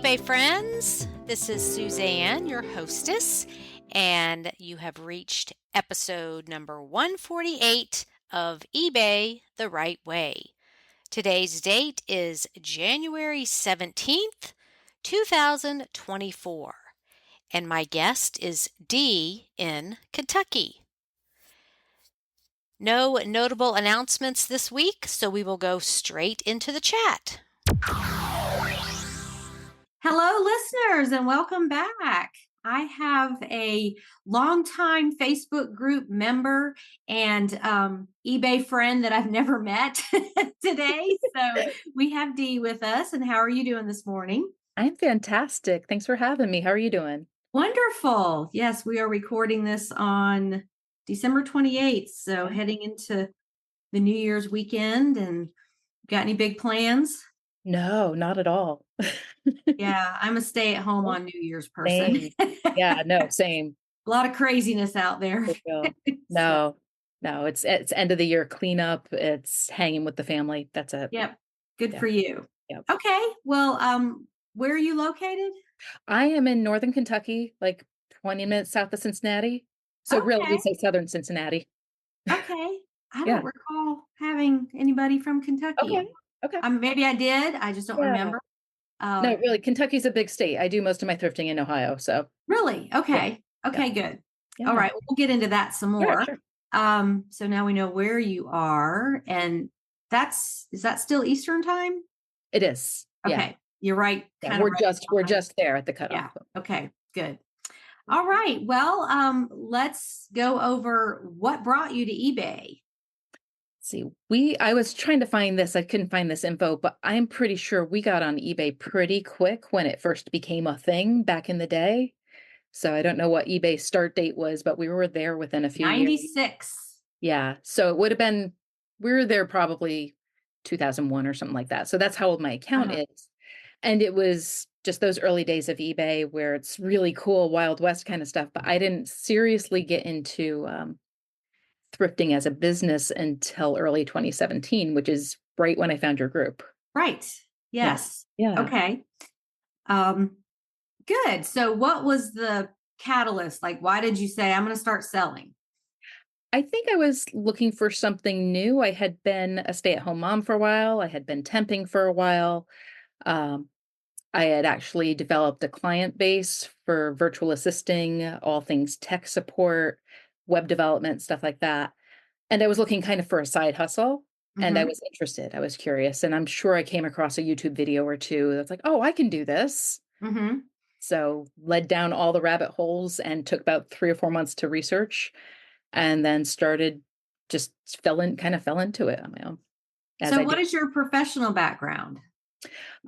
eBay friends. This is Suzanne, your hostess, and you have reached episode number 148 of eBay the Right Way. Today's date is January 17th, 2024, and my guest is Dee in Kentucky. No notable announcements this week, so we will go straight into the chat. Hello, listeners, and welcome back. I have a longtime Facebook group member and eBay friend that I've never met today. So we have Dee with us. And how are you doing this morning? I'm fantastic. Thanks for having me. How are you doing? Wonderful. Yes, we are recording this on December 28th. So heading into the New Year's weekend. And got any big plans? No, not at all. Yeah, I'm a stay-at-home on New Year's person. Same. Yeah, no, same. A lot of craziness out there. No, it's end of the year cleanup. It's hanging with the family. That's it. Yep. Good Yeah. for you. Yep. Okay. Well, where are you located? I am in northern Kentucky, like 20 minutes south of Cincinnati. So really, we say southern Cincinnati. Okay. I Yeah. don't recall having anybody from Kentucky. Okay. Maybe I did. I just don't remember. No, really, Kentucky's a big state. I do most of my thrifting in Ohio. So Really? Okay. Okay, good. yeah. All right. We'll get into that some more. Sure. So now we know where you are, and is that still Eastern time? It is. Okay. Yeah. You're right. Yeah, we're just there at the cutoff. Yeah. Okay, good. All right. Well, let's go over what brought you to eBay. See, I was trying to find this. I couldn't find this info, but I'm pretty sure we got on eBay pretty quick when it first became a thing back in the day. So I don't know what eBay's start date was, but we were there within a few years. 96. Yeah. So it would have been, we were there probably 2001 or something like that. So that's how old my account is. And it was just those early days of eBay where it's really cool, Wild West kind of stuff. But I didn't seriously get into thrifting as a business until early 2017, which is right when I found your group. Right. Yes. Yeah. Okay. Good. So what was the catalyst? Like, why did you say, I'm going to start selling? I think I was looking for something new. I had been a stay-at-home mom for a while. I had been temping for a while. I had actually developed a client base for virtual assisting, all things tech support, web development, stuff like that. And I was looking kind of for a side hustle, and I was interested. I was curious, and I'm sure I came across a YouTube video or two that's like, oh, I can do this. So led down all the rabbit holes and took about 3 or 4 months to research, and then fell into it on my own. So what is your professional background?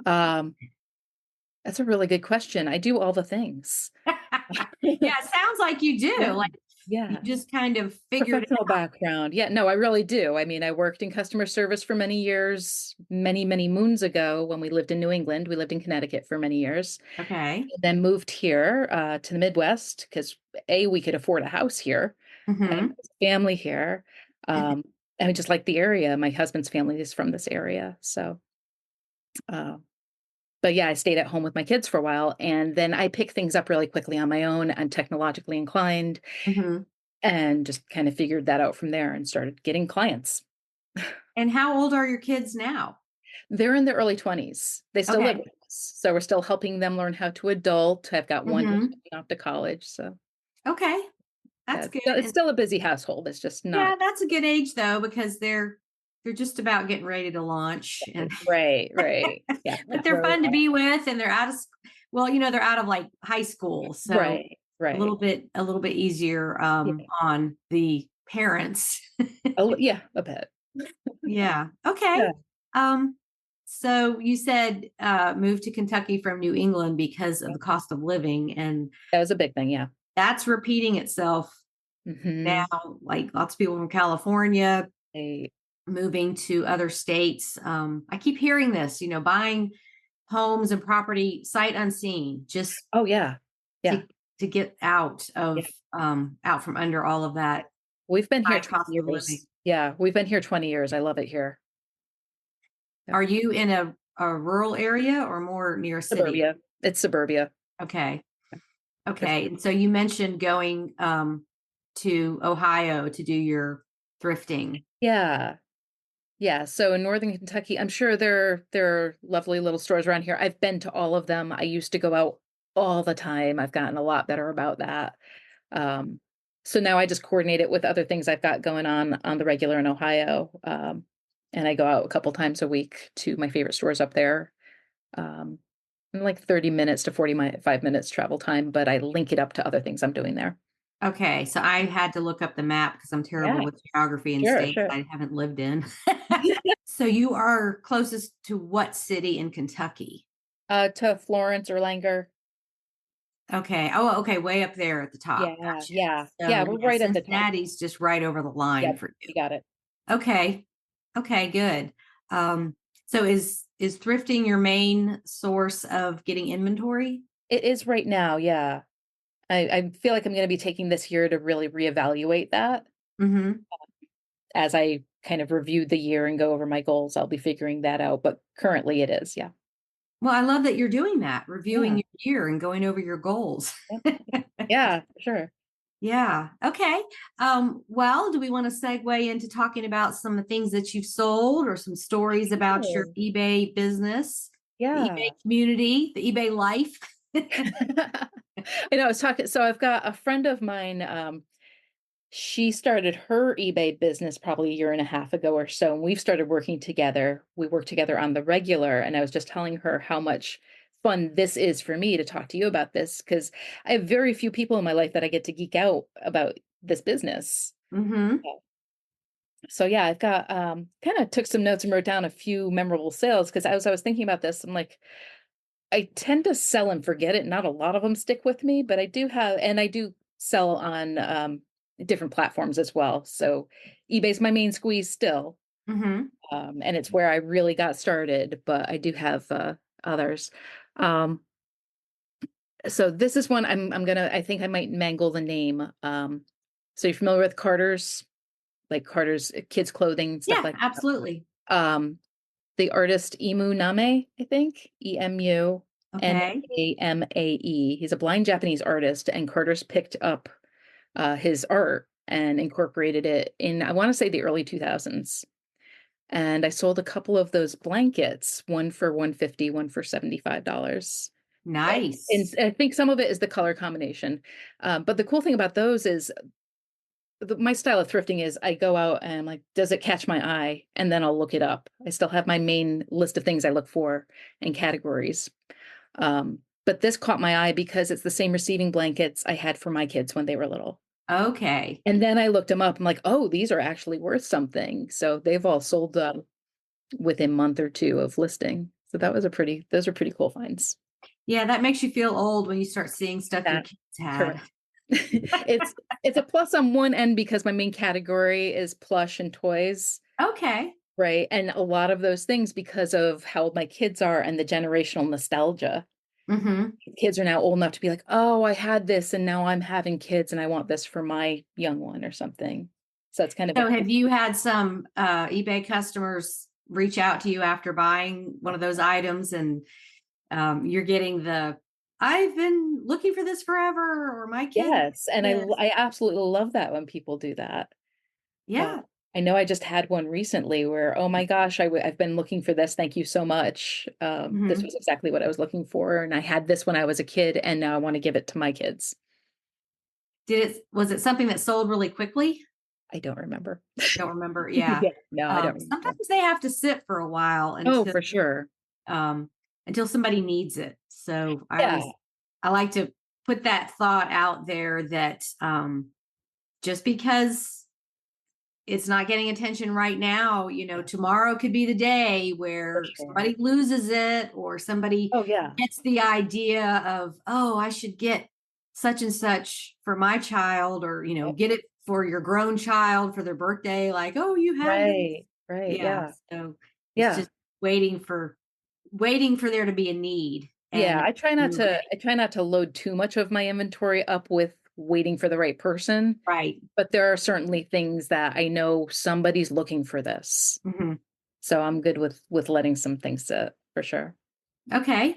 That's a really good question. I do all the things. Yeah, it sounds like you do. Yeah. You just kind of figured it out. Background. Yeah, no, I really do. I mean, I worked in customer service for many years, many, many moons ago when we lived in New England. We lived in Connecticut for many years. Okay. And then moved here to the Midwest because we could afford a house here, and family here. And I just like the area. My husband's family is from this area. So, but yeah, I stayed at home with my kids for a while, and then I picked things up really quickly on my own. I'm technologically inclined, and just kind of figured that out from there and started getting clients. And how old are your kids now? They're in their early 20s. They still live with us. So we're still helping them learn how to adult. I've got one who's going off to college. So that's good. It's still a busy household. It's just not. Yeah, that's a good age though, because they're just about getting ready to launch. And Right. Yeah. but they're fun to be with, and they're out of they're out of like high school. So right. a little bit easier on the parents. Yeah, a bit. Yeah. Okay. Yeah. So you said moved to Kentucky from New England because of the cost of living, and that was a big thing. Yeah. That's repeating itself now. Like lots of people from California moving to other states. I keep hearing this, buying homes and property sight unseen, just to get out of out from under all of that. We've been here 20 years. Yeah, we've been here 20 years. I love it here. Are you in a rural area or more near a city? It's suburbia. Okay. Just Okay. And so you mentioned going to Ohio to do your thrifting. yeah. Yeah, so in Northern Kentucky, I'm sure there are lovely little stores around here. I've been to all of them. I used to go out all the time. I've gotten a lot better about that. Um, so now I just coordinate it with other things I've got going on the regular in Ohio. And I go out a couple times a week to my favorite stores up there. Um, in like 30 minutes to 45 minutes travel time, but I link it up to other things I'm doing there. Okay. So I had to look up the map because I'm terrible Yeah, with geography and sure, states sure. I haven't lived in. So you are closest to what city in Kentucky? To Florence or Langer. Okay. Oh, okay. Way up there at the top. Yeah, Gotcha. yeah, yeah, So we're yeah, right at the top. Cincinnati's just right over the line Yep, for you. you got it. Okay. Okay, good. So is thrifting your main source of getting inventory? It is right now, yeah. I feel like I'm gonna be taking this year to really reevaluate that. Mm-hmm. As I kind of review the year and go over my goals, I'll be figuring that out, but currently it is, yeah. Well, I love that you're doing that, reviewing Yeah, your year and going over your goals. yep, yeah, for sure. Yeah. Okay. Well, do we want to segue into talking about some of the things that you've sold or some stories about your Sure. eBay business, the eBay Yeah. community, the eBay life? I know I was talking so I've got a friend of mine, she started her eBay business probably a year and a half ago or so, and we've started working together. We work together on the regular, and I was just telling her how much fun this is for me to talk to you about this because I have very few people in my life that I get to geek out about this business. Mm-hmm. Yeah. So yeah, I've got kind of took some notes and wrote down a few memorable sales because as I was thinking about this, I'm like, I tend to sell and forget it. Not a lot of them stick with me, but I do sell on different platforms as well. So eBay's my main squeeze still, Mm-hmm. and it's where I really got started. But I do have others. Um, so this is one I'm gonna. I think I might mangle the name. So you're familiar with Carter's, like Carter's kids clothing stuff Yeah, like absolutely. that. The artist Emu Name, I think, Okay. Enamae. He's a blind Japanese artist, and Carter's picked up his art and incorporated it in, I want to say, the early 2000s. And I sold a couple of those blankets, one for 150, one for $75. And Nice. I think some of it is the color combination. But the cool thing about those is my style of thrifting is I go out and I'm like, does it catch my eye? And then I'll look it up. I still have my main list of things I look for and categories. But this caught my eye because it's the same receiving blankets I had for my kids when they were little. Okay. And then I looked them up. I'm like, oh, these are actually worth something. So they've all sold within a month or two of listing. So those are pretty cool finds. Yeah, that makes you feel old when you start seeing stuff your That kids had. correct. It's a plus on one end because my main category is plush and toys. Okay. Right, and a lot of those things because of how old my kids are and the generational nostalgia. Mm-hmm. Kids are now old enough to be like, "Oh, I had this and now I'm having kids and I want this for my young one," or something. So it's kind of a So cool. have you had some eBay customers reach out to you after buying one of those items and you're getting the I've been looking for this forever or my kid Yes, and this. I absolutely love that when people do that. Uh, Yeah. I know I just had one recently where, "Oh my gosh, I've been looking for this, thank you so much. This Hmm. was exactly what I was looking for, and I had this when I was a kid, and now I wanna give it to my kids." Was it something that sold really quickly? I don't remember. Don't remember. Yeah. Yeah, no, I don't remember. Sometimes they have to sit for a while Oh, for sure. um, until somebody needs it. So Yeah, I like to put that thought out there that just because it's not getting attention right now, tomorrow could be the day for where sure. somebody loses it or somebody Oh, yeah. gets the idea of, oh, I should get such and such for my child or, Yep. get it for your grown child for their birthday. Like, oh, you have this. Right, Yeah. yeah. So it's Yeah. just waiting for there to be a need. Yeah, And I try not to load too much of my inventory up with waiting for the right person, right. but there are certainly things that I know somebody's looking for this. Hmm. So I'm good with letting some things sit, for sure. Okay.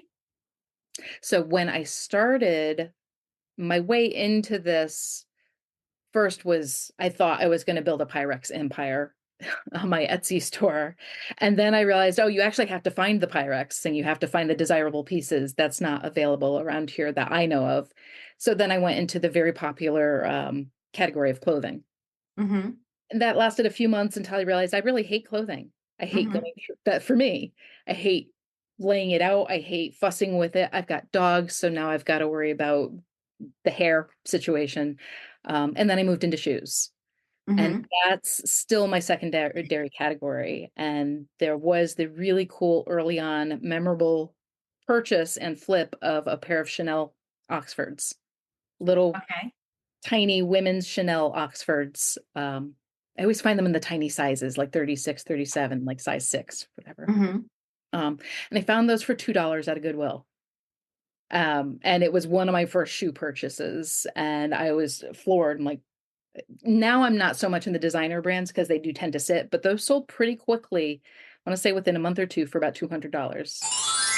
So when I started, my way into this first was I thought I was going to build a Pyrex empire on my Etsy store. And then I realized, oh, you actually have to find the Pyrex and you have to find the desirable pieces that's not available around here that I know of. So then I went into the very popular category of clothing. Mm-hmm. And that lasted a few months until I realized I really hate clothing. I hate Mm-hmm. going through that for me. I hate laying it out. I hate fussing with it. I've got dogs, so now I've got to worry about the hair situation. And then I moved into shoes. And Mm-hmm. that's still my secondary category. And there was the really cool early on memorable purchase and flip of a pair of Chanel Oxfords, little Okay. tiny women's Chanel Oxfords. I always find them in the tiny sizes, like 36, 37, like size 6, whatever. Mm-hmm. And I found those for $2 at a Goodwill. And it was one of my first shoe purchases. And I was floored. I'm like, now I'm not so much in the designer brands because they do tend to sit, but those sold pretty quickly. I want to say within a month or two for about $200.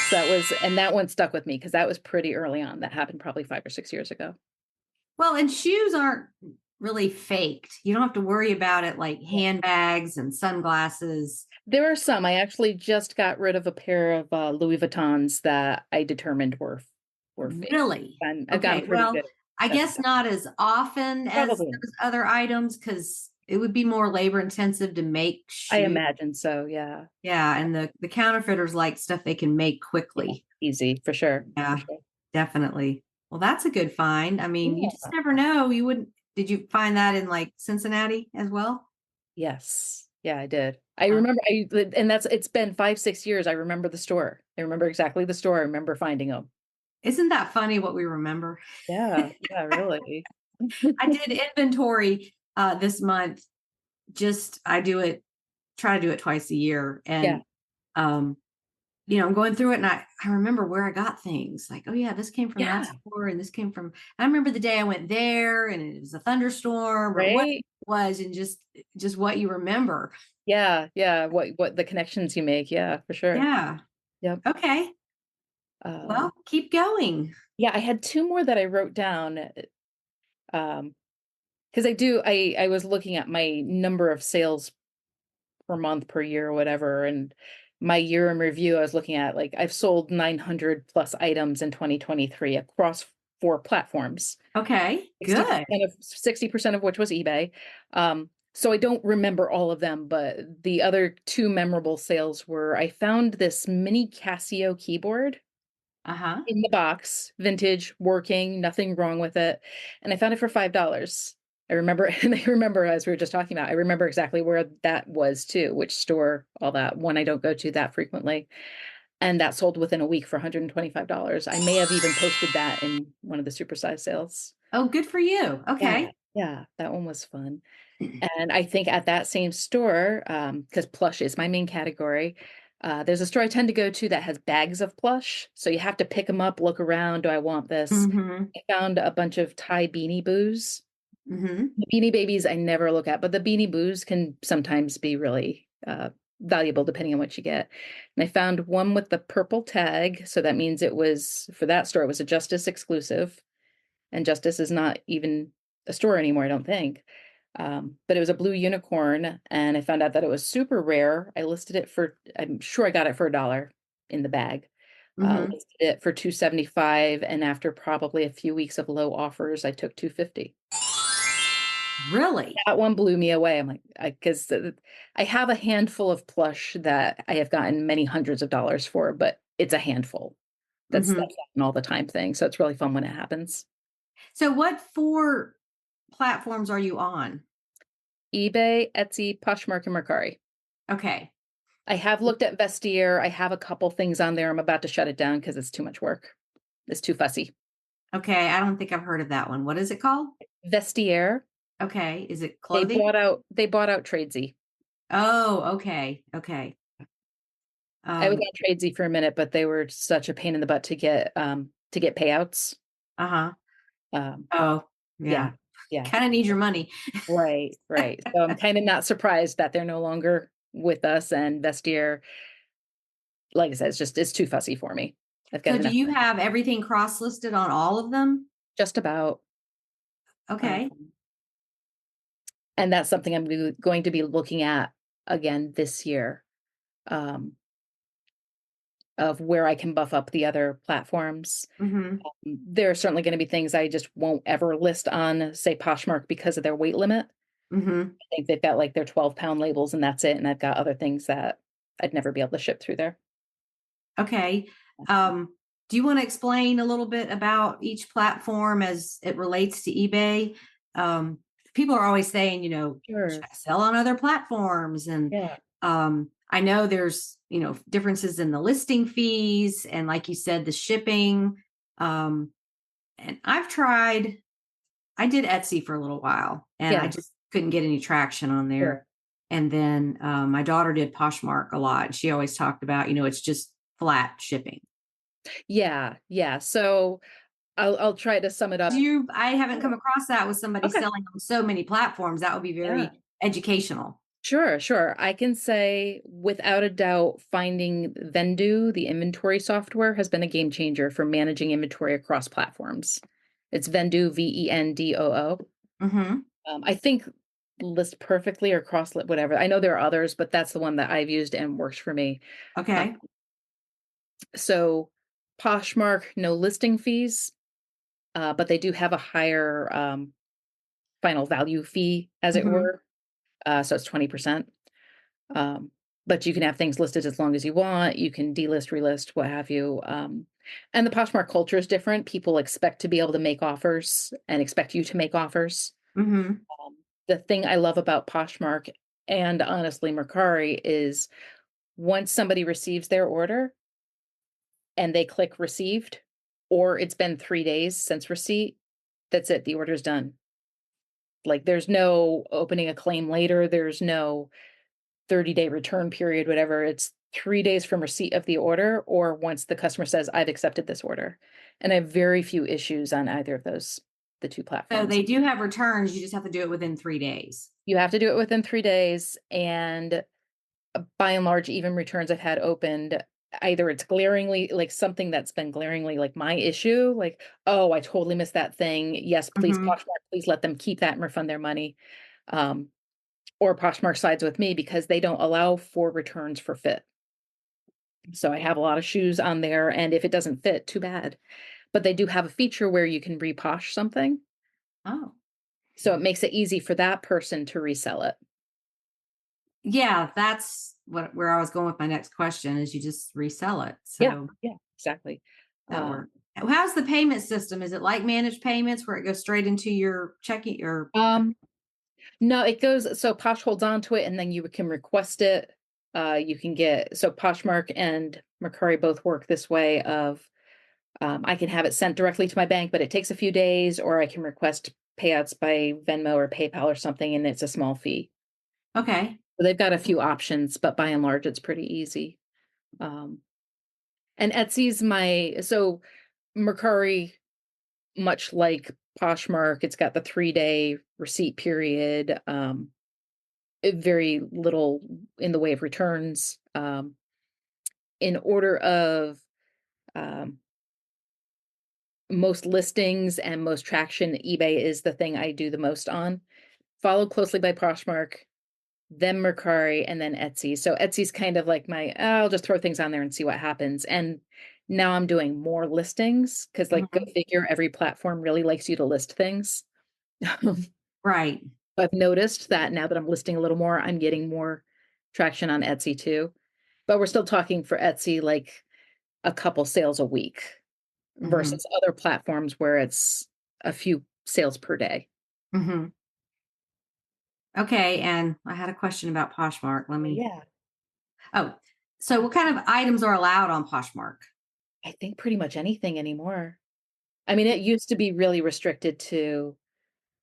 So that one stuck with me because that was pretty early on. That happened probably 5 or 6 years ago. Well, and shoes aren't really faked. You don't have to worry about it like handbags and sunglasses. There are some. I actually just got rid of a pair of Louis Vuittons that I determined were fake. Really? And I've gotten Okay. pretty Well, good I at guess not as often as probably. those other items because it would be more labor intensive to make I shoes. imagine so. Yeah. Yeah, and the counterfeiters like stuff they can make Yeah. quickly. Easy for sure. For Yeah, sure. definitely. Well, that's a good find. I mean, you just Yeah. never know. You wouldn't. Did you find that in like Cincinnati as well? Yes. Yeah, I did. I remember and it's been 5, 6 years. I remember the store. I remember exactly the store. I remember finding them. Isn't that funny what we remember? Yeah. Yeah, really. I did inventory this month. Just I do it, try to do it twice a year. Yeah. And um, I'm going through it and I remember where I got things like, oh yeah, this came from that Yeah. store and this came from I remember the day I went there and it was a thunderstorm or what Right? it was and just what you remember. Yeah. Yeah. What the connections you make. Yeah, for sure. Yeah. Yep. Okay. Um, Well, keep going. yeah, I had two more that I wrote down. Um, because I was looking at my number of sales per month, per year, or whatever. And my year in review, I was looking at like I've sold 900 plus items in 2023 across 4 platforms. Okay. 60% Good. of 60% of which was eBay. So I don't remember all of them, but the other two memorable sales were I found this mini Casio keyboard Uh-huh. in the box, vintage, working, nothing wrong with it. And I found it for $5. I remember, and I remember as we were just talking about, I remember exactly where that was too, which store, all that one I don't go to that frequently. And that sold within a week for $125. I may have even posted that in one of the supersize sales. Oh, good for you. Yeah. Okay. Yeah, that one was fun. And I think at that same store, because plush is my main category, there's a store I tend to go to that has bags of plush. So you have to pick them up, look around. Do I want this? Mm-hmm. I found a bunch of Thai Beanie Boos. Mm-hmm. The Beanie Babies I never look at, but the Beanie Boos can sometimes be really valuable depending on what you get. And I found one with the purple tag. So that means it was, for that store, it was a Justice exclusive. And Justice is not even a store anymore, I don't think. But it was a blue unicorn, and I found out that it was super rare. I listed it for, I'm sure I got it for $1 in the bag. Mm-hmm. Listed it for 275, and after probably a few weeks of low offers, I took 250. Really? That one blew me away. I'm like, because I have a handful of plush that I have gotten many hundreds of dollars for, but it's a handful. That's Mm-hmm. not an all the time thing. So it's really fun when it happens. So what 4 platforms are you on? eBay, Etsy, Poshmark, and Mercari. Okay. I have looked at Vestiaire. I have a couple things on there. I'm about to shut it down because it's too much work. It's too fussy. Okay. I don't think I've heard of that one. What is it called? Vestiaire. Okay. Is it They clothing? bought out Tradesy. Oh, okay. Okay. I was Um, on Tradesy for a minute, but they were such a pain in the butt to get payouts. uh-huh. Um, Oh, yeah, yeah. yeah. Kind of need your money. Right, right. So I'm kind of not surprised that they're no longer with us, and Vestiaire, like I said, it's too fussy for me. I've got So do enough, you have everything cross-listed on all of them? just about. Okay. Um, and that's something I'm going to be looking at again this year, um, of where I can buff up the other platforms. Mhm. There are certainly going to be things I just won't ever list on, say, Poshmark because of their weight limit. Mhm. I think they've got like their 12-pound labels and that's it. And I've got other things that I'd never be able to ship through there. Okay. Do you want to explain a little bit about each platform as it relates to eBay? Um, People are always saying, should Sure. I sell on other platforms? And Yeah. I know there's, differences in the listing fees and, like you said, the shipping. Um, and I did Etsy for a little while and I Yeah. just couldn't get any traction on there. Sure. And then my daughter did Poshmark a lot. She always talked about, it's just flat shipping. Yeah. Yeah. So I'll try to sum it up. I haven't come Sure. across that with somebody Okay. selling on so many platforms. That would be Yeah. very educational. Sure, sure. I can say without a doubt, finding Vendoo, the inventory software, has been a game changer for managing inventory across platforms. It's Vendoo, Vendoo. Hmm. I think list perfectly or whatever. I know there are others, but that's the one that I've used and works for me. Uh, Okay. so Poshmark, no listing fees, but they do have a higher final value fee, as it Hmm. were. So it's 20%. Um, but you can have things listed as long as you want. You can delist, relist, what have you. And the Poshmark culture is different. People expect to be able to make offers and expect you to make offers. Hmm. The thing I love about Poshmark and honestly Mercari is once somebody receives their order and they click received, or it's been 3 days since receipt, that's it. The order's done. Like there's no opening a claim later. There's no 30-day return period, whatever. It's 3 days from receipt of the order or once the customer says, I've accepted this order. And I have very few issues on either of those, the two So platforms. they do have returns. You just have to do it within 3 days. You have to do it within 3 days. And by and large, even returns I've had opened, either it's glaringly like something that's been glaringly like my issue, like, oh, I totally missed that thing. Yes, please, Hmm. Poshmark, please let them keep that and refund their money. Um, or Poshmark sides with me because they don't allow for returns for fit. So I have a lot of shoes on there, and if it doesn't fit, too bad. But they do have a feature where you can reposh something, Oh, so it makes it easy for that person to resell it. yeah. That's where I was going with my next question is you just resell it. Yeah, So yeah, exactly. that Um, works. How's the payment system? Is it like managed payments where it goes straight into your checking or um, no, it goes so Posh holds on to it, and then you can request it. You can get so Poshmark and Mercari both work this way of I can have it sent directly to my bank, but it takes a few days, or I can request payouts by Venmo or PayPal or something, and it's a small fee. okay. So they've got a few options, but by and large, it's pretty easy. Um, and Etsy's Mercari, much like Poshmark, it's got the 3-day receipt period. Very little in the way of returns. In order of um, most listings and most traction, eBay is the thing I do the most on. Followed closely by Poshmark, then Mercari, and then Etsy. So Etsy's kind of like I'll just throw things on there and see what happens. And now I'm doing more listings because, like, go Mhm. figure, every platform really likes you to list things. Right. I've noticed that now that I'm listing a little more, I'm getting more traction on Etsy too. But we're still talking for Etsy like a couple sales a week Hmm. versus other platforms where it's a few sales per day. Hmm. Okay. And I had a question about Poshmark. Let me. Yeah. Oh, so what kind of items are allowed on Poshmark? I think pretty much anything anymore. I mean, it used to be really restricted to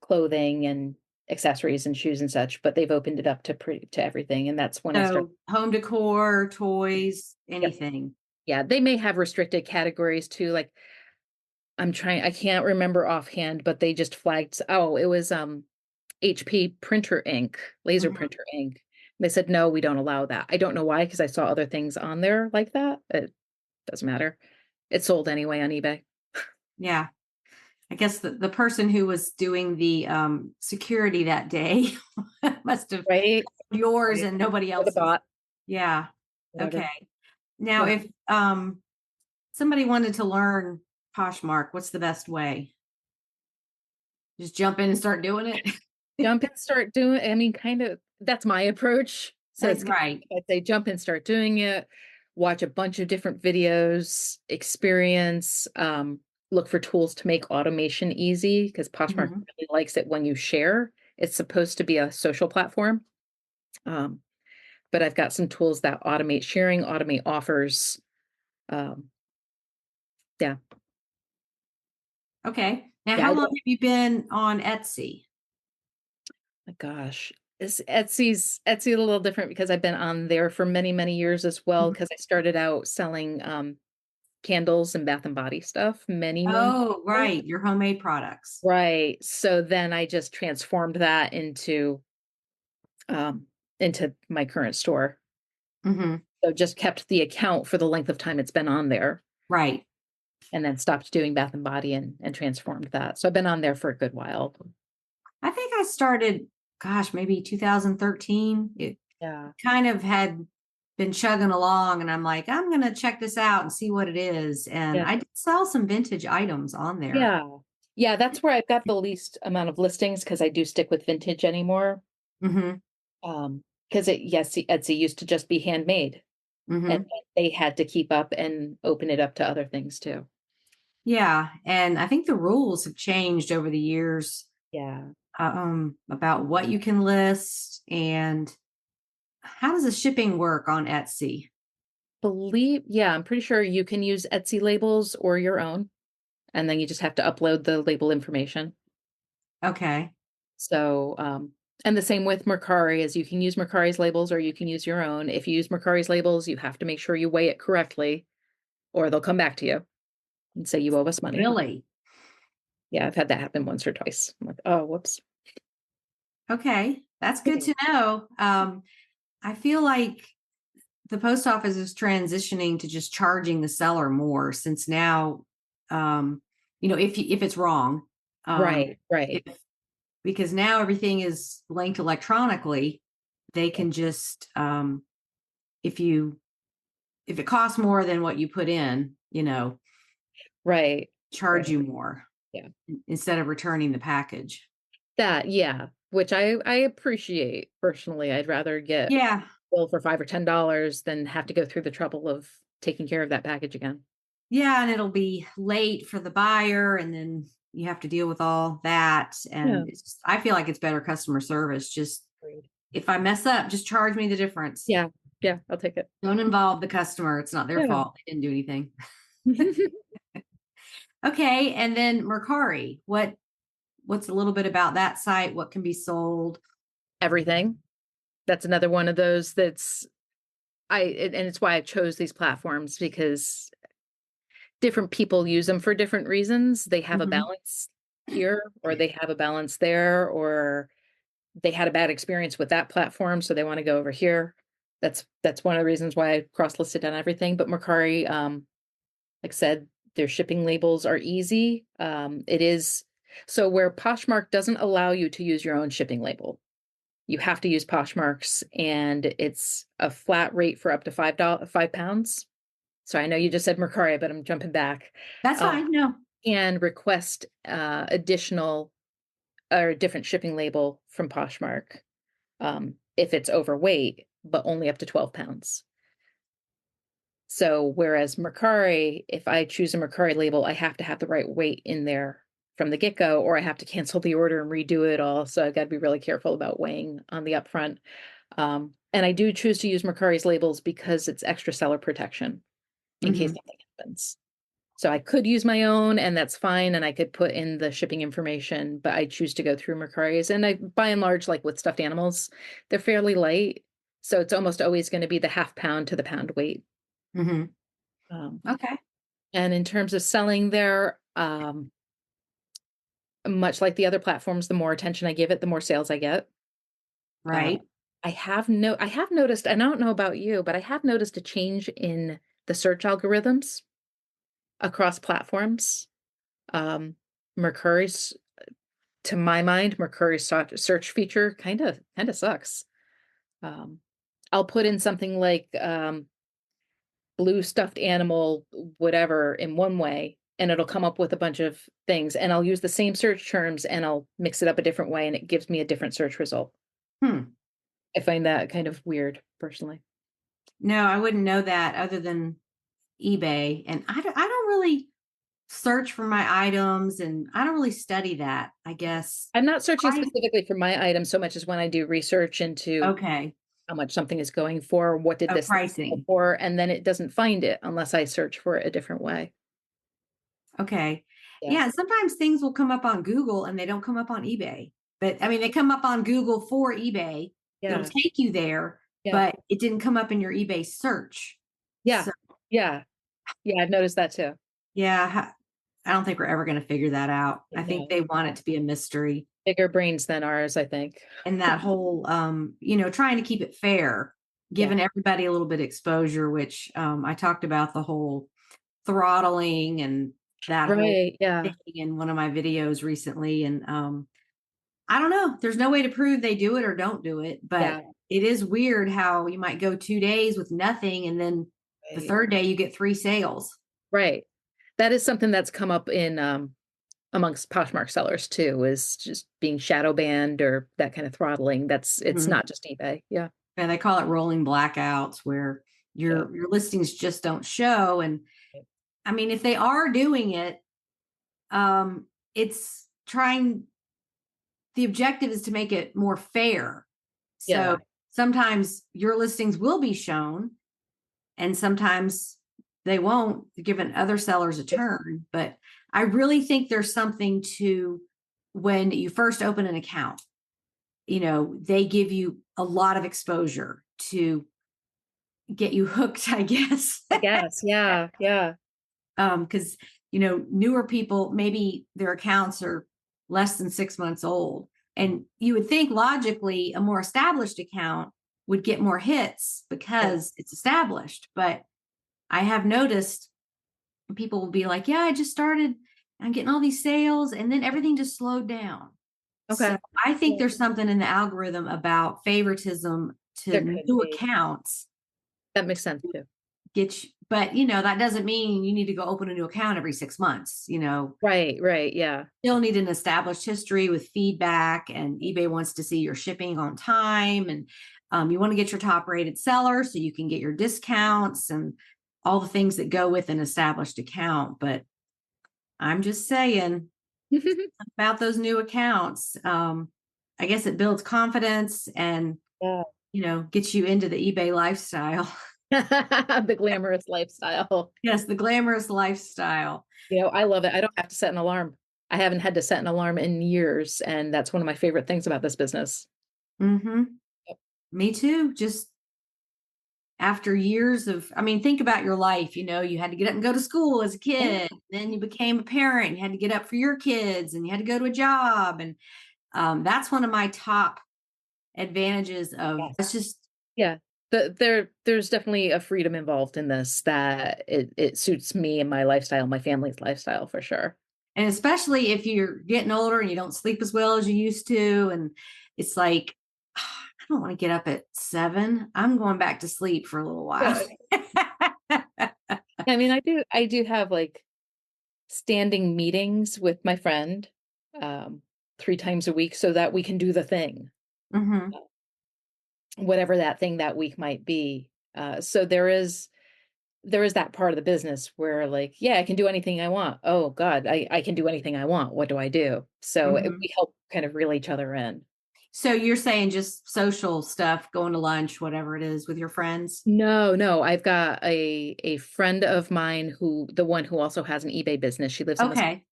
clothing and accessories and shoes and such, but they've opened it up to everything, and that's when I start. So home decor, toys, Yep. anything. Yeah, they may have restricted categories too, like, I can't remember offhand, but they just flagged it was, HP printer ink, laser Mhm. printer ink. They said, "No, we don't allow that." I don't know why, because I saw other things on there like that. It doesn't matter. It's sold anyway on eBay. Yeah. I guess the person who was doing the security that day must have Right? yours Right. and nobody Or the else's. bot, Yeah. whatever. Okay. Now, Yeah. if somebody wanted to learn Poshmark, what's the best way? Just jump in and start doing it? Jump and start doing, I mean, kind of, that's my approach. So it's kind Right. of, I'd say jump and start doing it, watch a bunch of different videos, experience, look for tools to make automation easy because Poshmark Mhm. really likes it when you share. It's supposed to be a social platform. Um, but I've got some tools that automate sharing, automate offers. Um, yeah. Okay. Now, Yeah. how I long don't, have you been on Etsy? my gosh. Etsy a little different because I've been on there for many, many years as well. Mhm. Because I started out selling candles and bath and body stuff many moons Oh, ago. right. Your homemade products. Right. So then I just transformed that um into my current store. Hmm. So just kept the account for the length of time it's been on there Right. and then stopped doing bath and body and transformed that. So I've been on there for a good while. I think I started, gosh, maybe 2013. It Yeah. kind of had been chugging along, and I'm like, I'm going to check this out and see what it is. And Yeah. I did sell some vintage items on there. Yeah. Yeah, that's where I've got the least amount of listings because I do stick with vintage anymore. Hmm. Because Etsy used to just be handmade, and Hmm. then they had to keep up and open it up to other things too. Yeah. And I think the rules have changed over the years Yeah. about what you can list and how does the shipping work on Etsy? Yeah, I'm pretty sure you can use Etsy labels or your own, and then you just have to upload the label information. Okay. So, and the same with Mercari, is you can use Mercari's labels or you can use your own. If you use Mercari's labels, you have to make sure you weigh it correctly, or they'll come back to you and say you owe us money. Really? Yeah, I've had that happen once or twice. I'm like, oh, whoops. Okay. That's good Mhm. to know. I feel like the post office is transitioning to just charging the seller more since now, um, if it's wrong, um, Right, right. if because now everything is linked electronically, they Yeah. can just if you if it costs more than what you put in, Right, charge right. you more Yeah. instead of returning the package. That, yeah, which I appreciate personally. I'd rather get Yeah. bill for 5 or $10 than have to go through the trouble of taking care of that package again. Yeah, and it'll be late for the buyer, and then you have to deal with all that. Yeah. And I feel like it's better customer service. Just Agreed. if I mess up, just charge me the difference. Yeah. Yeah, I'll take it. Don't involve the customer. It's not their Yeah. fault. They didn't do anything. Okay, and then Mercari. What's a little bit about that site? What can be sold? Everything. That's another one of those that's and it's why I chose these platforms because different people use them for different reasons. They have a Hmm. balance here or they have a balance there, or they had a bad experience with that platform, so they want to go over here. That's one of the reasons why I cross-listed on everything. But Mercari, like I said, their shipping labels are easy. It is so where Poshmark doesn't allow you to use your own shipping label. You have to use Poshmark's, and it's a flat rate for up to £5. So I know you just said Mercari, but I'm jumping back. That's Um, fine. No. and request additional or a different shipping label from Poshmark if it's overweight, but only up to 12 pounds. So whereas Mercari, if I choose a Mercari label, I have to have the right weight in there from the get-go, or I have to cancel the order and redo it all. So I got to be really careful about weighing on the upfront. And I do choose to use Mercari's labels because it's extra seller protection in case Hmm. something happens. So I could use my own, and that's fine, and I could put in the shipping information, but I choose to go through Mercari's. And I, by and large, like with stuffed animals, they're fairly light, so it's almost always going to be the half pound to the pound weight. Hmm. Um, Okay. and in terms of selling there, much like the other platforms, the more attention I give it, the more sales I get. Uh, Right. I have noticed, and I don't know about you, but I have noticed a change in the search algorithms. across platforms. Um, Mercuri's, to my mind, Mercuri's search feature kind of sucks. Um, I'll put in something like blue stuffed animal, whatever, in one way, and it'll come up with a bunch of things. And I'll use the same search terms and I'll mix it up a different way, and it gives me a different search result. Hmm. I find that kind of weird, personally. No, I wouldn't know that other than eBay. And I don't really search for my items and I don't really study that, I guess. I'm not searching I specifically for my item so much as when I do research into Okay. how much something is going for, what did this thing go Pricing. for, and then it doesn't find it unless I search for it a different way. Okay. Yeah. Yeah, and sometimes things will come up on Google and they don't come up on eBay. But I mean, they come up on Google for eBay. It'll Yeah. take you there, Yeah. but it didn't come up in your eBay search. Yeah. So, Yeah. Yeah, I've noticed that too. yeah, I don't think we're ever going to figure that out. I think No. they want it to be a mystery. Bigger brains than ours, I think. And that whole trying to keep it fair, Yeah. giving everybody a little bit of exposure, which I talked about the whole throttling and that whole Right. Yeah. thing in one of my videos recently. And I don't know. There's no way to prove they do it or don't do it, but Yeah. it is weird how you might go 2 days with nothing and then the Right. third day you get 3 sales. Right. That is something that's come up in amongst Poshmark sellers too, is just being shadow banned or that kind of throttling. It's Mhm. not just eBay. Yeah. And they call it rolling blackouts where Yeah. your listings just don't show. And I mean, if they are doing it, it's trying, the objective is to make it more fair. So Yeah. sometimes your listings will be shown and sometimes they won't, giving other sellers a turn. But I really think there's something to when you first open an account, they give you a lot of exposure to get you hooked, I guess. I guess. Yeah. Yeah. Because newer people, maybe their accounts are less than 6 months old, and you would think logically a more established account would get more hits Yeah. because it's established. But I have noticed people will be like, yeah, I just started, I'm getting all these sales, and then everything just slowed down. So Okay. I think Yeah. there's something in the algorithm about favoritism There to could new be. accounts. That makes sense too. But that doesn't mean you need to go open a new account every 6 months. Right. Right. Yeah. Still need an established history with feedback, and eBay wants to see your shipping on time, and you want to get your top rated seller so you can get your discounts and all the things that go with an established account. But I'm just saying about those new accounts. I guess it builds confidence and Yeah. gets you into the eBay lifestyle. The glamorous lifestyle. Yes, the glamorous lifestyle. I love it. I don't have to set an alarm. I haven't had to set an alarm in years, and that's one of my favorite things about this business. Mm-hmm. Yep. Me too. Just after years of, I mean, think about your life. You had to get up and go to school as a Yeah. kid. Then you became a parent. You had to get up for your kids and you had to go to a job. And that's one of my top advantages of Yes. it's just, Yeah. There's definitely a freedom involved in this that it suits me and my lifestyle, my family's lifestyle for sure. and especially if you're getting older and you don't sleep as well as you used to. And it's like, I don't want to get up at 7. I'm going back to sleep for a little while. Good. I mean, I do have like standing meetings with my friend, um, 3 times a week so that we can do the thing, Hmm. whatever that thing that week might be. So there is that part of the business where like, yeah, I can do anything I want. Oh God, I can do anything I want. What do I do? So Hmm. we help kind of reel each other in. So you're saying just social stuff, going to lunch, whatever it is with your friends? No, no, I've got a friend of mine the one who also has an eBay business. She lives in the Okay.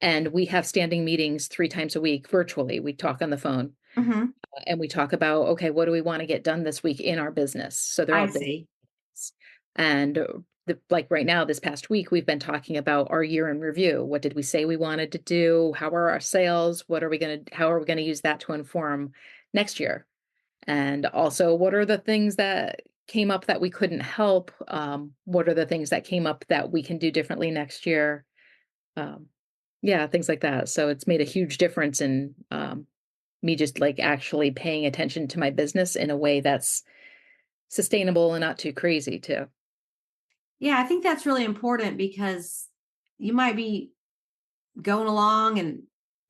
and we have standing meetings 3 times a week virtually. We talk on the phone. Hmm. And we talk about, okay, what do we want to get done this week in our business? So they're all I business. see. And like right now, this past week, we've been talking about our year in review. What did we say we wanted to do? How are our sales? How are we going to use that to inform next year? And also, what are the things that came up that we couldn't help? What are the things that came up that we can do differently next year? Um, yeah, things like that. So it's made a huge difference in me just like actually paying attention to my business in a way that's sustainable and not too crazy too. Yeah, I think that's really important because you might be going along and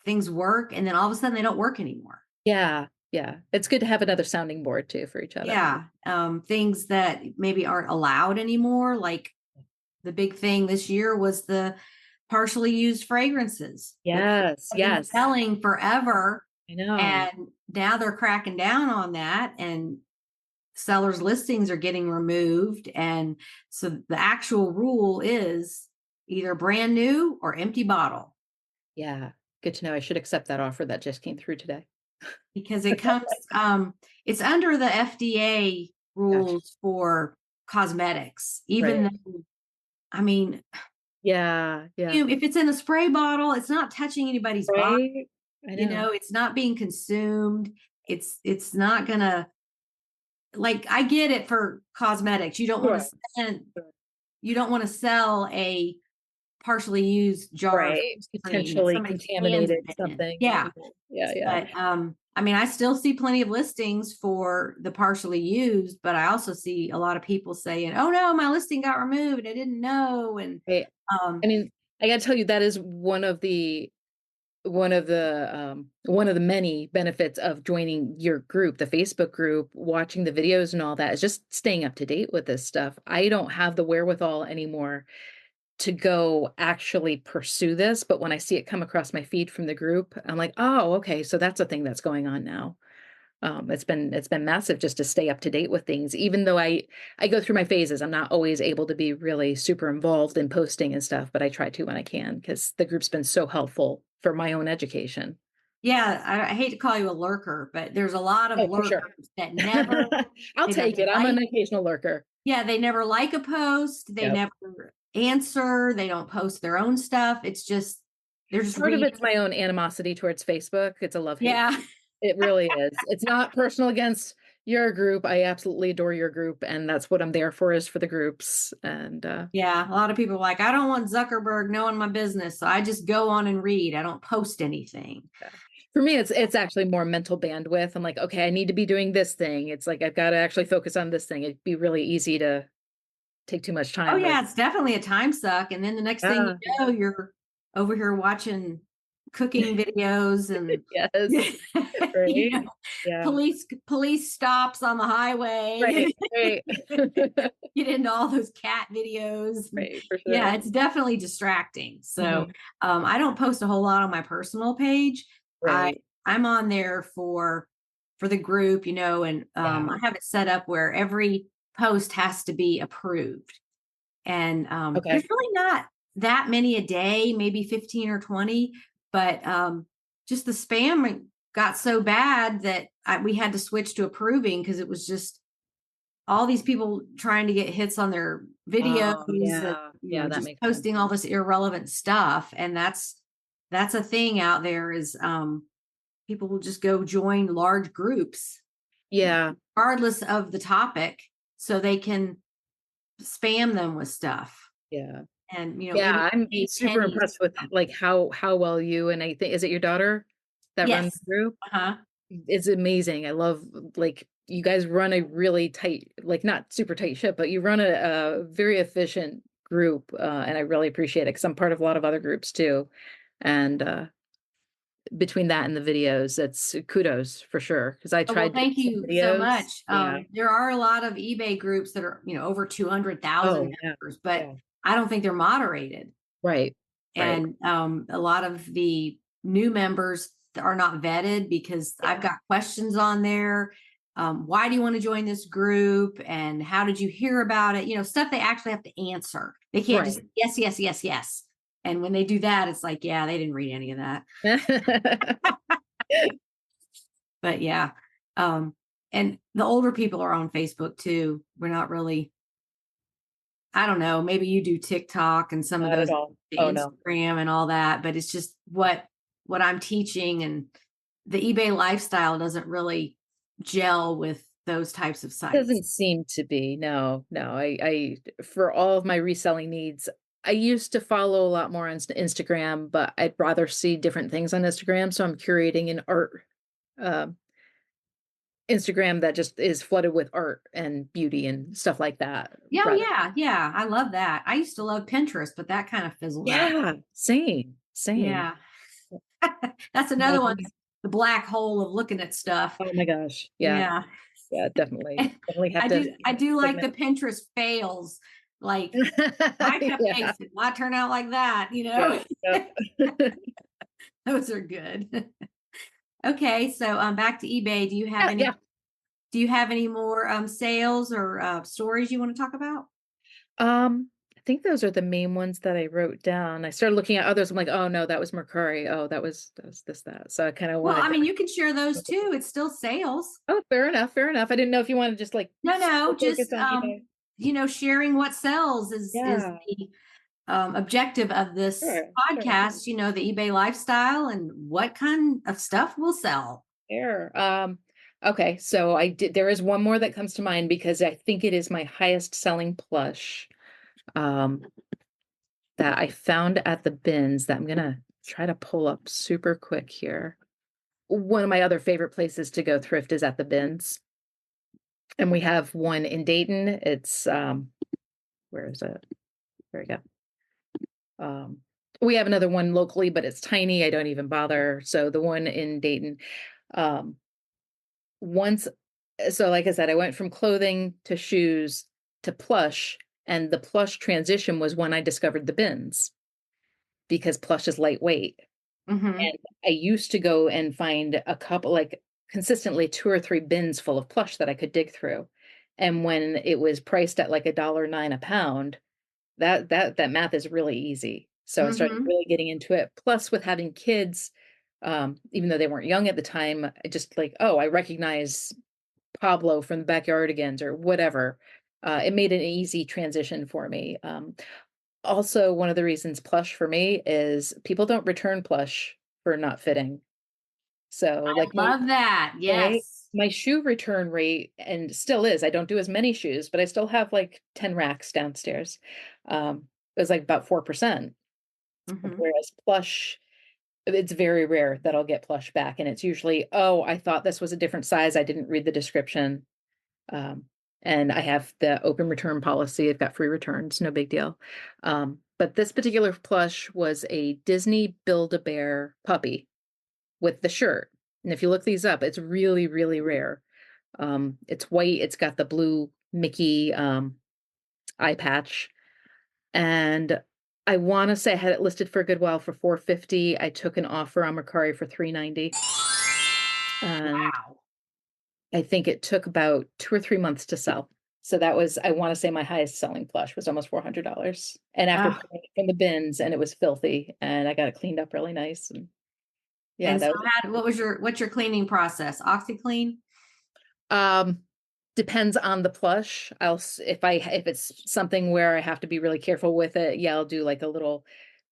things work, and then all of a sudden they don't work anymore. Yeah, yeah. It's good to have another sounding board too for each other. Yeah. Things that maybe aren't allowed anymore. Like the big thing this year was the partially used fragrances that Yes, have been yes. selling forever. I know. And now they're cracking down on that, and sellers' listings are getting removed. And so the actual rule is either brand new or empty bottle, Yeah. Good to know. I should accept that offer that just came through today. because it comes, it's under the FDA Gotcha. rules for cosmetics, even Right. though, I mean, Yeah, yeah. if it's in a spray bottle, it's not touching anybody's body. Right? I know. It's not being consumed. It's not gonna, like, I get it for cosmetics. Sure. Sure. You don't want to sell a partially used jar of Right. cream that Potentially somebody's hands contaminated have been in. something. Yeah. Yeah, yeah. But I mean, I still see plenty of listings for the partially used, but I also see a lot of people saying, "Oh no, my listing got removed. I didn't know." And Right. I um mean, I gotta tell you, that is one of the many benefits of joining your group, the Facebook group, watching the videos and all that, is just staying up to date with this stuff. I don't have the wherewithal anymore to go actually pursue this, but when I see it come across my feed from the group, I'm like, "Oh, okay, so that's a thing that's going on now." It's been massive just to stay up to date with things, even though I go through my phases. I'm not always able to be really super involved in posting and stuff, but I try to when I can because the group's been so helpful for my own education. yeah, I hate to call you a lurker, but there's a lot of Oh, for sure. lurkers that never, I'll they take never it. I'm an like, occasional lurker. yeah, they never like a post, they Yep. never answer, they don't post their own stuff. It's just, they're just Part of reading. it's my own animosity towards Facebook. It's a love-hate. Yeah. It really is. It's not personal against your group. I absolutely adore your group, and that's what I'm there for, is for the groups. And Yeah, a lot of people are like, I don't want Zuckerberg knowing my business, so I just go on and read. I don't post anything. yeah. For me, it's actually more mental bandwidth. I'm like, okay, I need to be doing this thing. It's like I've got to actually focus on this thing. It'd be really easy to take too much Oh time with. yeah, it's definitely a time suck. And then the next thing you Yeah. know, you're over here watching cooking videos and Yes. you Right. know, Yeah. police stops on the highway. Right. Right. Get into all those cat videos. And Right. For yeah, sure. it's definitely distracting. So Mhm. I don't post a whole lot on my personal page. I Right. I'm on there for the group, and Yeah. I have it set up where every post has to be approved. And there's Okay. really not that many a day, maybe 15 or 20, but just the spam got so bad that we had to switch to approving, because it was just all these people trying to get hits on their videos, Oh, and yeah. Yeah, that just makes sense. posting all this irrelevant stuff. And that's a thing out there, is people will just go join large groups Yeah. regardless of the topic, so they can spam them with stuff. Yeah. And maybe Yeah, I'm pay super pennies. impressed with, like, how well you, and I think, is it your daughter that runs Yes. the group? Uh-huh. It's amazing. I love, like, you guys run a really tight, like, not super tight ship, but you run a very efficient group, and I really appreciate it because 'cause I'm part of a lot of other groups too, and, between that and the videos, that's kudos for sure. Because I Oh, well, tried doing thank some you so videos. much. Yeah. There are a lot of eBay groups that are, over 200,000 Oh, yeah. members, but Yeah. I don't think they're moderated. Right. Right. And a lot of the new members are not vetted, because I've Yeah. got questions on there. Why do you want to join this group? And how did you hear about it? Stuff they actually have to answer. They can't just, Right. yes, yes, yes, yes. And when they do that, it's like, yeah, they didn't read any of that. But yeah. Um, and the older people are on Facebook too. We're not really, I don't know, maybe you do TikTok and some of Not at those, all. the Oh, no. Instagram and all that, but it's just what I'm teaching, and the eBay lifestyle doesn't really gel with those types of sites. Doesn't seem to be. No, no. I for all of my reselling needs, I used to follow a lot more on Instagram, but I'd rather see different things on Instagram. So I'm curating an art um, Instagram that just is flooded with art and beauty and stuff like that. Yeah, oh, Rather, yeah, yeah. I love that. I used to love Pinterest, but that kind of fizzled out. yeah, same, same. Yeah. That's another one, Like, the black hole of looking at stuff. oh my gosh, yeah, Yeah. yeah, definitely, definitely have to I do like segment. the Pinterest fails. Like I kept Yeah, pasting, why turn out like that, yep, yep. Those are good. Okay, so back to eBay. Yeah, yeah. Do you have any more sales or stories you want to talk about? I think those are the main ones that I wrote down. I started looking at others. I'm like, oh no, that was Mercari. Oh, that was this, that. So I kind of Well, wanted I to. mean, you can share those too. It's still sales. Oh, fair enough, fair enough. I didn't know if you wanted to just like No, no, super focus just on eBay. sharing what sells is Yeah, the objective of this sure, sure. podcast, the eBay lifestyle and what kind of stuff will sell. Fair. Okay, so I did there is one more that comes to mind because I think it is my highest selling plush um that I found at the bins that I'm gonna try to pull up super quick here. One of my other favorite places to go thrift is at the bins. And we have one in Dayton. It's where is it? There we go. We have another one locally, but it's tiny. I don't even bother. So the one in Dayton. Um once so like I said, I went from clothing to shoes to plush, and the plush transition was when I discovered the bins because plush is lightweight. Mm-hmm. And I used to go and find a couple, like consistently 2 or 3 bins full of plush that I could dig through. And when it was priced at like $1.09 a pound, that math is really easy. So I started Mm-hmm. really getting into it. Plus with having kids, even though they weren't young at the time, I just like, oh, I recognize Pablo from the Backyardigans or whatever. It made an easy transition for me. Also, one of the reasons plush for me is people don't return plush for not fitting. So, like my Love that. right, Yes. my shoe return rate and still is. I don't do as many shoes, but I still have like 10 racks downstairs. It was like about 4%. Mm-hmm. Whereas plush, it's very rare that I'll get plush back, and it's usually, oh, I thought this was a different size. I didn't read the description. Um, and I have the open return policy. I've got free returns, no big deal. But this particular plush was a Disney Build-A-Bear puppy with the shirt. And if you look these up, it's really, really rare. It's white. It's got the blue Mickey eye patch, and I want to say I had it listed for a good while for 450. I took an offer on Mercari for 390, and Wow. I think it took about 2 or 3 months to sell. So that was, I wanna say my highest selling plush was almost $400. And after Oh, pulling it from the bins and it was filthy and I got it cleaned up really nice and yeah, and so that was what's your cleaning process? OxyClean? um, depends on the plush. If it's something where I have to be really careful with it, yeah, I'll do like a little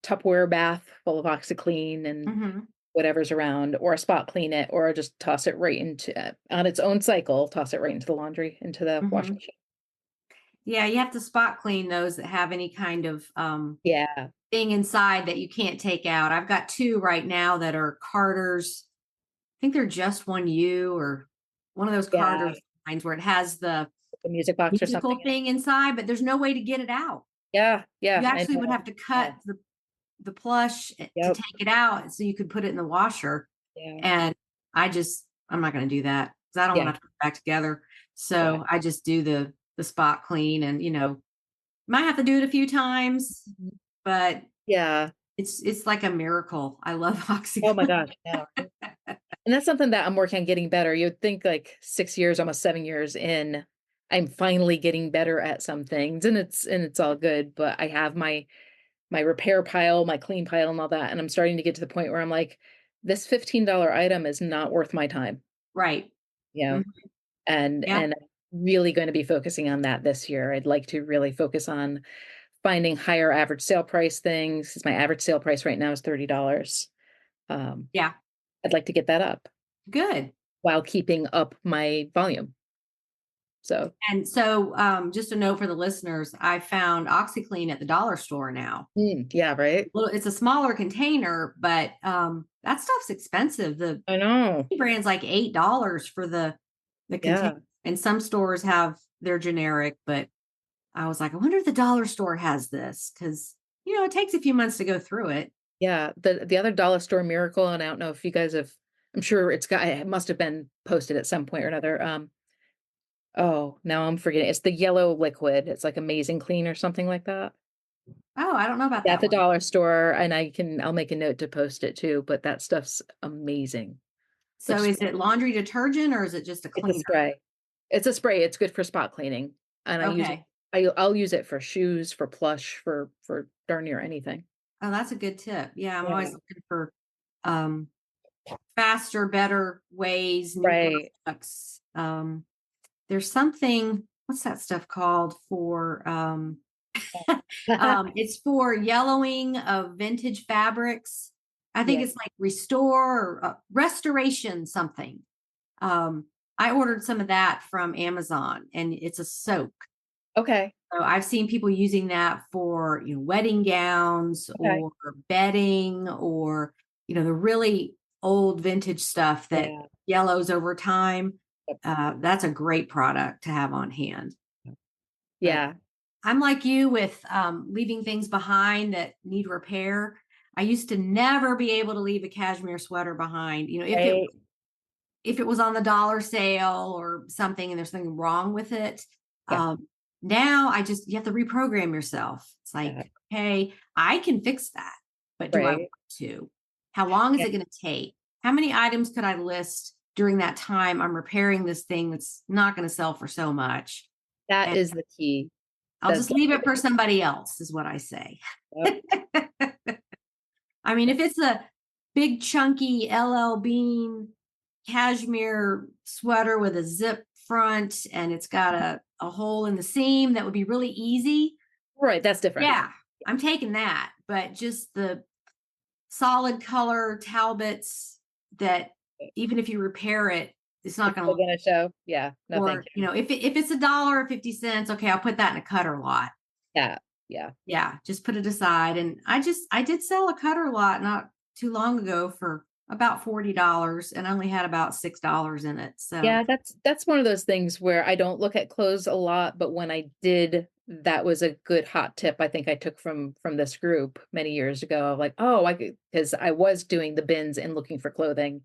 Tupperware bath full of OxiClean and Mm-hmm. whatever's around, or spot clean it, or just toss it right into on its own cycle, toss it right into the laundry, into the washing Mm-hmm. machine. Yeah, you have to spot clean those that have any kind of Yeah. thing inside that you can't take out. I've got two right now that are Carter's. I think they're just one U or one of those Yeah, Carter's lines where it has the the music box or something musical in it. thing inside, but there's no way to get it out. Yeah, You yeah, I actually would know. have to Yeah, cut the plush to yep, take it out so you could put it in the washer. yeah, And I'm not going to do that because I don't want yeah, to put it back together. yeah. So I just do the spot clean and might have to do it a few times, Mhm. but Yeah. it's like a miracle. I love Oh my OxyClean. gosh, yeah, right? And that's something that I'm working on getting better. You'd think like 6 years, almost 7 years in, I'm finally getting better at some things, and it's all good, but I have my repair pile, my clean pile, and all that, and I'm starting to get to the point where I'm like, "This $15 item is not worth my time," Right. you Mhm. know? And Yeah. I'm really gonna be focusing on that this year. I'd like to really focus on finding higher average sale price things, 'cause my average sale price right now is $30. Um, Yeah. I'd like to get that up Good. while keeping up my volume. So, And so, just a note for the listeners, I found OxyClean at the dollar store now. yeah, right. Well, it's a smaller container, but that stuff's expensive. The I know. brand's like $8 for the container, Yeah. and some stores have their generic. But I was like, I wonder if the dollar store has this, because it takes a few months to go through it. Yeah. The other dollar store miracle, and I don't know if you guys have, I'm sure it must have been posted at some point or another. Oh, now I'm forgetting. It's the yellow liquid. It's like Amazing Clean or something like that. Oh, I don't know about Yeah, at that the one. dollar store, and I'll make a note to post it too, but that stuff's amazing. So, Which is it laundry detergent or is it just a it's a cleaner? spray. It's a spray. It's good for spot cleaning, and Okay. I'll use it for shoes, for plush, for darn near anything. Oh, that's a good tip. Yeah, I'm always Yeah. looking for um faster, better ways, new Right. products. There's something, what's that stuff called for it's for yellowing of vintage fabrics. I think Yeah. it's like restore or restoration something. Um I ordered some of that from Amazon, and it's a soak. Okay. So I've seen people using that for, wedding gowns Okay. or bedding, or, the really old vintage stuff that Yeah. yellows over time. Yep. That's a great product to have on hand. But Yeah. I'm like you with leaving things behind that need repair. I used to never be able to leave a cashmere sweater behind. Right. If it was on the dollar sale or something and there's something wrong with it. Yeah. Now you have to reprogram yourself. It's Yeah. like, hey, I can fix that, but do I want Right. to? How long is Yeah. it going to take? How many items could I list during that time I'm repairing this thing that's not going to sell for so much? That And is the key. I'll That's just leave it for definitely somebody else, is what I say. yep. I mean, Yeah. if it's a big chunky LL Bean cashmere sweater with a zip front and it's got a hole in the seam, that would be really easy. Right. That's different. Yeah, I'm taking that. But just the solid color Talbots that, even if you repair it, it's not It's going still to. gonna show. Yeah. No, thank Or, you. if it's $1.50, okay, I'll put that in a cutter lot. Yeah. Yeah. Yeah, just put it aside. And I did sell a cutter lot not too long ago for about $40, and I only had about $6 in it. So Yeah, that's one of those things where I don't look at clothes a lot, but when I did, that was a good hot tip I think I took from this group many years ago. Of like, oh, I could, because I was doing the bins and looking for clothing,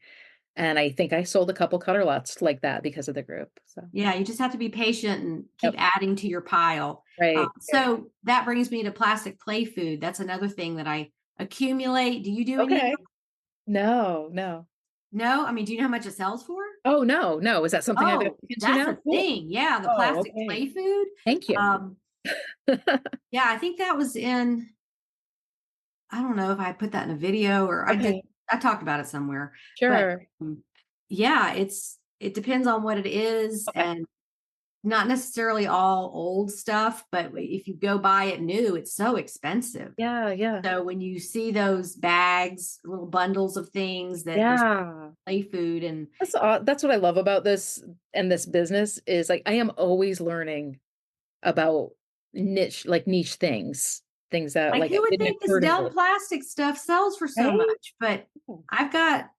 and I think I sold a couple cutter lots like that because of the group. So, yeah, you just have to be patient and keep yep, adding to your pile. right, right. So that brings me to plastic play food. That's another thing that I accumulate. Do you do any of Okay. that? No, no. No? I mean, do you know how much it sells for? Oh, no, no. Is that something I've got to Oh, look into that's now? a Cool. thing. Yeah, the Oh, plastic okay. play food. Thank you. Um, yeah, I think that was in, I don't know if I put that in a video or Okay. I talked about it somewhere. But Sure. yeah, it depends on what it is, Okay. and not necessarily all old stuff, but if you go buy it new, it's so expensive. Yeah, yeah. So when you see those bags, little bundles of things that are Yeah. play food, and That's what I love about this and this business is like I am always learning about niche things, things that like, like who I would didn't think this occur to dumb me. plastic stuff sells for so Right? much? But Yeah. I've got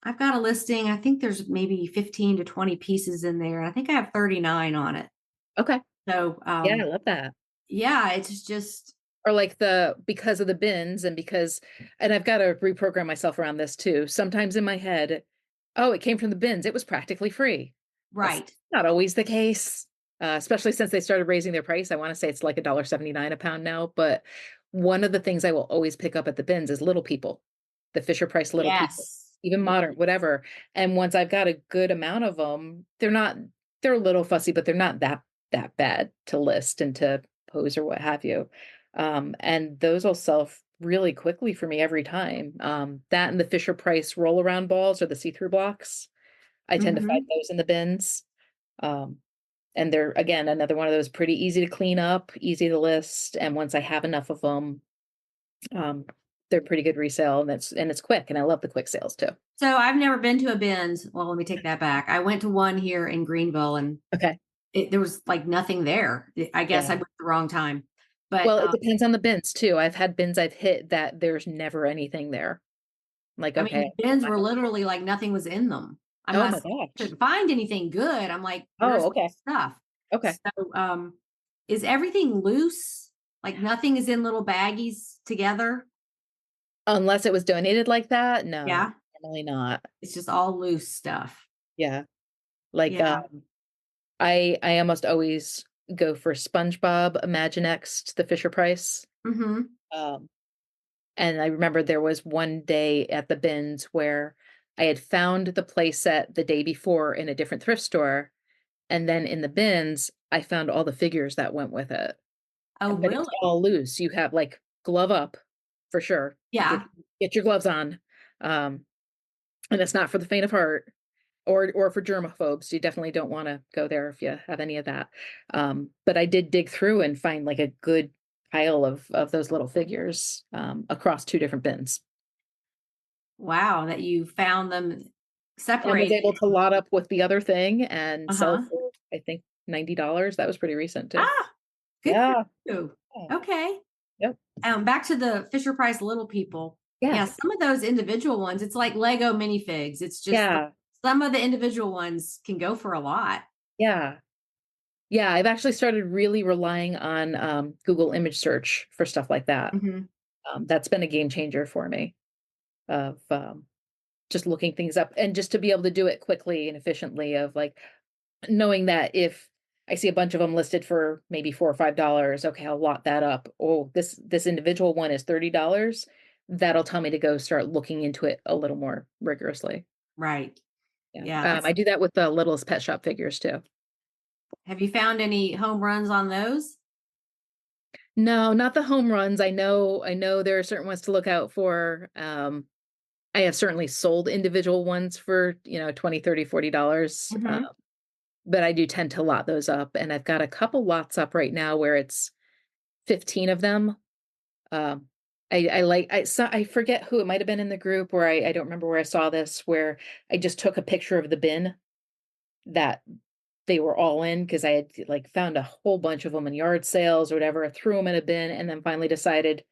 I've got a listing. I think there's maybe 15 to 20 pieces in there. And I think I have 39 on it. Okay. So Yeah, I love that. yeah, it's just Or like because of the bins and because and I've got to reprogram myself around this too. Sometimes in my head, oh, it came from the bins. It was practically free. That's right. not always the case. Especially since they started raising their price. I want to say it's like $1.79 a pound now, but one of the things I will always pick up at the bins is little people, the Fisher Price little people, Yes. even Yeah. modern, whatever. And once I've got a good amount of them, they're a little fussy, but they're not that bad to list and to pose or what have you. And those will sell really quickly for me every time. That and the Fisher Price roll around balls or the see-through blocks. I tend to find Hmm. those in the bins. Um, and they're again another one of those pretty easy to clean up, easy to list, and once I have enough of them, um, they're pretty good resale, and it's quick, and I love the quick sales too. So I've never been to a Ben's. Well, let me take that back. I went to one here in Greenville, and Okay. there was like nothing there. I guess I Yeah. went the wrong time. But Well, it depends on the bins too. I've had bins I've hit that there's never anything there. Like, I okay. mean, the bins were literally like nothing was in them. I'm Oh not my saying I gosh. couldn't find anything good. I'm like, where's Oh, the okay. stuff? Okay. So, is everything loose? Like nothing is in little baggies together? Unless it was donated like that, no, Yeah, normally not. it's just all loose stuff. Yeah. Like, Yeah. I almost always go for SpongeBob Imaginext, the Fisher Price. Mm-hmm. Um, and I remember there was one day at the bins where I had found the play set the day before in a different thrift store, and then in the bins, I found all the figures that went with it. Oh, But it's really? all loose. You have, like, glove up for sure. Yeah. Get your gloves on. Um, and it's not for the faint of heart. Or for germaphobes, you definitely don't wanna go there if you have any of that. But I did dig through and find, like, a good pile of those little figures, across 2 different bins, Wow, that you found them and was separated. able to lot up with the other thing and sell Uh-huh. for, I think, $90. That was pretty recent too. Ah, good for Yeah. you. Yeah. Okay. Yep. Back to the Fisher Price Little People. Yeah. Yeah, some of those individual ones, it's like Lego minifigs. It's just Yeah. some of the individual ones can go for a lot. Yeah. Yeah, I've actually started really relying on, Google image search for stuff like that. Hmm. That's been a game changer for me of, just looking things up and just to be able to do it quickly and efficiently of, like, knowing that if I see a bunch of them listed for maybe 4 or $5, okay, I'll lot that up. Oh, this individual one is $30. That'll tell me to go start looking into it a little more rigorously. Right. Yeah. Yeah. That's, I do that with the Littlest Pet Shop figures too. have you found any home runs on those? No, not the home runs. I know there are certain ones to look out for. I have certainly sold individual ones for, 20, 30, $40. Hmm. But I do tend to lot those up, and I've got a couple lots up right now where it's 15 of them. Um, I like I forget who it might have been in the group where I don't remember where I saw this, where I just took a picture of the bin that they were all in because I had, like, found a whole bunch of them in yard sales or whatever, threw them in a bin, and then finally decided,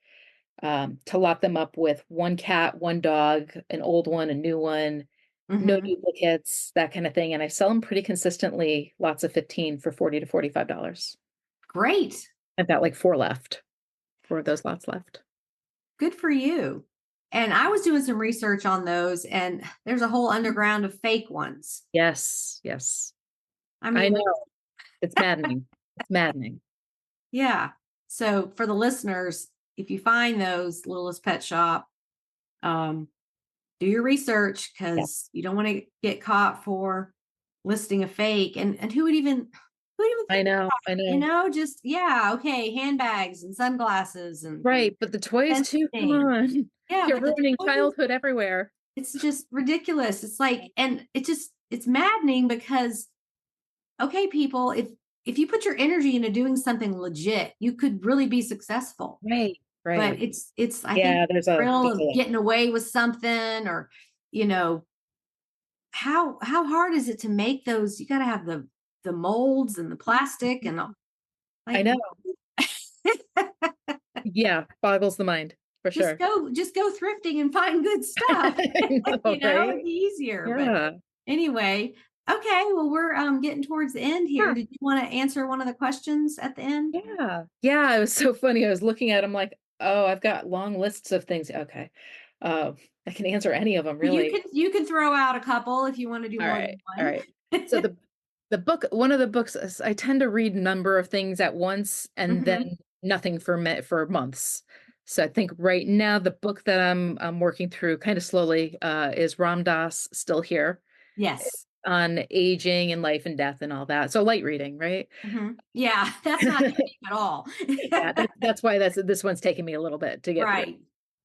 to lot them up with 1 cat, 1 dog, an old one, a new one, no Hmm. duplicates, that kinda thing, and I sell them pretty consistently, lots of 15 for 40 to $45. Great. I've got, like, 4 left, 4 of those lots left. Good for you. And I was doing some research on those, and there's a whole underground of fake ones. Yes, yes. I I mean, know, it's maddening. It's maddening. yeah. So for the listeners, if you find those Littlest Pet Shop, um, do your research Yeah. because you don't want to get caught for listing a fake. And who would even I think know, about I it? You know. know, just yeah, okay, handbags and sunglasses and Right, but the toys too, come fencing. on. Yeah, You're but the ruining toys, childhood everywhere. it's just ridiculous. It's like, and it's maddening because okay, people, if you put your energy into doing something legit, you could really be successful. Right, But right. it's I think Yeah, the thrill there's of a getting away with something or, you know, how hard is it to make those? You gotta have the molds and the plastic and I like know. Yeah, boggles the mind, for sure. just go thrifting and find good stuff. I know, right? It'd be easier. But Yeah. anyway, okay, well, we're getting towards the end here. Huh. Did you want to answer one of the questions at the end? Yeah. Yeah, it was so funny. I was looking at 'em like, "Oh, I've got long lists of things." Okay. I can answer any of them Well, really. you can throw out a couple if you want to do All more right. than All one. right. So the book one of the books is I tend to read a number of things at once and then Hmm. nothing for months. So I think right now the book that I'm working through kind of slowly is Ram Dass Still Here Yes. on aging and life and death and all that. So light reading, right? Hmm. Yeah, that's not deep at all. Yeah, that's why this one's taking me a little bit to get through. Right.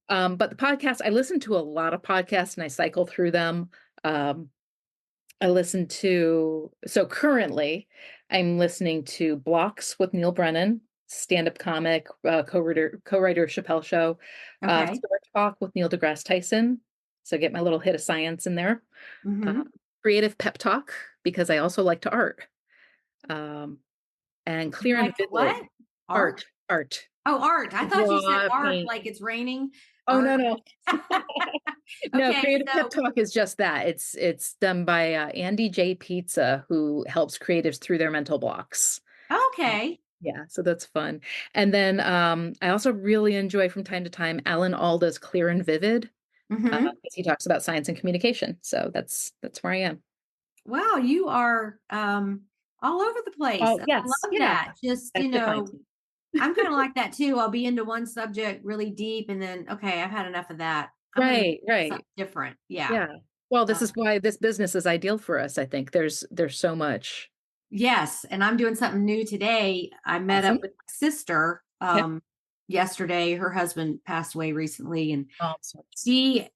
But the podcast, I listen to a lot of podcasts and I cycle through them. Um, I listen to, so currently I'm listening to Blocks with Neil Brennan, stand-up comic, co-writer Chappelle Show, Okay. Smart Talk with Neil deGrasse Tyson. So get my little hit of science in there. Uh, Hmm. Creative Pep Talk, because I also like to art. and You clear and like the vivid what? Art? art, art. Oh, art. I To thought you said draw, art paint. like it's raining. Oh, no, Art. no. No, Okay, Creative Pep so Talk is just that. It's done by, Andy J. Pizza, who helps creatives through their mental blocks. okay. Yeah, so that's fun. And then, I also really enjoy from time to time Alan Alda's Clear and Vivid, Mhm. 'cause he talks about science and communication. So that's where I am. Wow, you are, all over the place, Oh, and I yes, love yeah, that. Just, that defines me. I'm kinda like that too. I'll be into one subject really deep and then, "Okay, I've had enough of that. I'm gonna Right, something right. different." Yeah. Yeah. Well, this Uh, is why this business is ideal for us, I think. There's so much. yes, and I'm doing something new today. I met up Awesome. with my sister, Okay. yesterday. Her husband passed away recently, and Oh, I'm sorry. she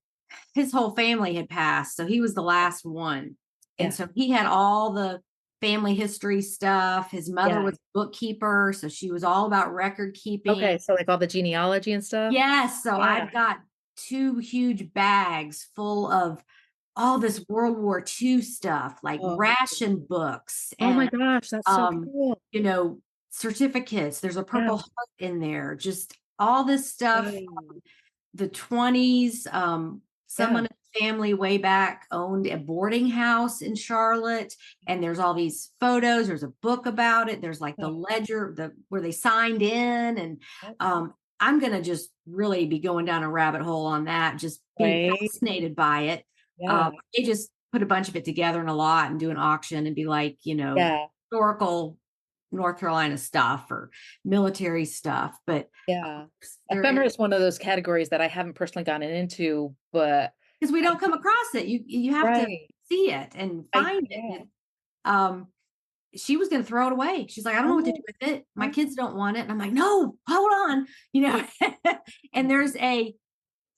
his whole family had passed, so he was the last one. And Yeah. so he had all the family history stuff. His mother Yeah. was a bookkeeper, so she was all about record keeping. Okay, so, like, all the genealogy and stuff? Yes, so Yeah. I've got 2 huge bags full of all this World War II stuff, like Oh. ration books Oh my and, gosh, that's so um, cool. you know, certificates. There's a Yeah. Purple Heart in there, just all this stuff Right. the 20s. Yeah. Someone in the family way back owned a boarding house in Charlotte, and there's all these photos. There's a book about it. There's like the Oh, ledger, the where they signed in, and yep. I'm gonna just really be going down a rabbit hole on that, just being Right? fascinated by it. Yeah. They just put a bunch of it together in a lot and do an auction and be like, Yeah. historical North Carolina stuff or military stuff, but Yeah. there Ephemera is one of those categories that I haven't personally gotten into, but because we I don't come across it. You have to right. see it and find it. Yeah. And, um, she was gonna throw it away. She's like, "I don't know what to do Oh, with it. My okay. kids don't want it." And I'm like, "No, hold on." You know, and there's I